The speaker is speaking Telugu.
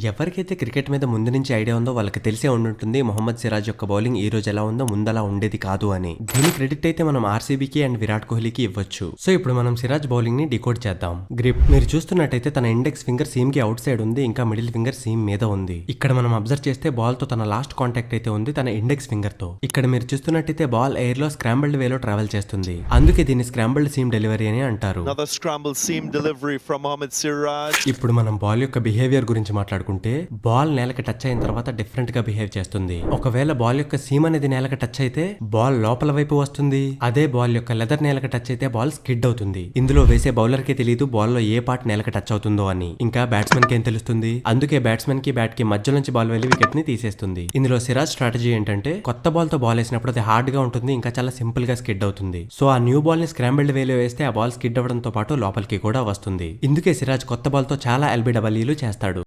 ఎవరికైతే క్రికెట్ మీద ముందు నుంచి ఐడియా ఉందో వాళ్ళకి తెలిసే ఉండుంటుంది మొహమ్మద్ సిరాజ్ యొక్క బౌలింగ్ ఈ రోజు ఎలా ఉందో ముందలా ఉండేది కాదు అని. దీని క్రెడిట్ అయితే మనం ఆర్సీబీకి అండ్ విరాట్ కోహ్లీకి ఇవ్వచ్చు. సో ఇప్పుడు మనం సిరాజ్ బౌలింగ్ ని డికోడ్ చేద్దాం. గ్రిప్ మీరు చూస్తున్నట్టయితే తన ఇండెక్స్ ఫింగర్ సీమ్ కి అవుట్ సైడ్ ఉంది, ఇంకా మిడిల్ ఫింగర్ సీమ్ మీద ఉంది. ఇక్కడ మనం అబ్జర్వ్ చేస్తే బాల్ తో తన లాస్ట్ కాంటాక్ట్ అయితే ఉంది తన ఇండెక్స్ ఫింగర్ తో. ఇక్కడ మీరు చూస్తున్నట్టయితే బాల్ ఎయిర్ లో స్క్రాంబుల్డ్ వేలో ట్రావెల్ చేస్తుంది, అందుకే దీన్ని స్క్రాంబుల్డ్ సీమ్ డెలివరీ అని అంటారు. ఇప్పుడు మనం బాల్ యొక్క బిహేవియర్ గురించి మాట్లాడుకుంటే బాల్ నేలకి టచ్ అయిన తర్వాత డిఫరెంట్ గా బిహేవ్ చేస్తుంది. ఒకవేళ బాల్ యొక్క సీమ్ అనేది నేలకి టచ్ అయితే బాల్ లోపల వైపు వస్తుంది, అదే బాల్ యొక్క లెదర్ నేలకి టచ్ అయితే బాల్ స్కిడ్ అవుతుంది. ఇందులో వేసే బౌలర్ కి తెలియదు బాల్ లో ఏ పార్ట్ నేలకి టచ్ అవుతుందో అని. ఇంకా బ్యాట్స్మెన్ కి ఏం తెలుస్తుంది, అందుకే బ్యాట్స్మెన్ కి బ్యాట్ కి మధ్య నుంచి బాల్ వెళ్ళి వికెట్ ని తీసేస్తుంది. ఇందులో సిరాజ్ స్ట్రాటజీ ఏంటంటే కొత్త బాల్ తో బాల్ వేసినప్పుడు అది హార్డ్ గా ఉంటుంది, ఇంకా చాలా సింపుల్ గా స్కిడ్ అవుతుంది. సో ఆ న్యూ బాల్ ని స్క్రాంబుల్డ్ వేలో వేస్తే ఆ బాల్ స్కిడ్ అవ్వడంతో పాటు లోపలికి కూడా వస్తుంది. ఇందుకే సిరాజ్ కొత్త బాల్ తో చాలా ఎల్బిడబ్ల్యూలు చేస్తాడు.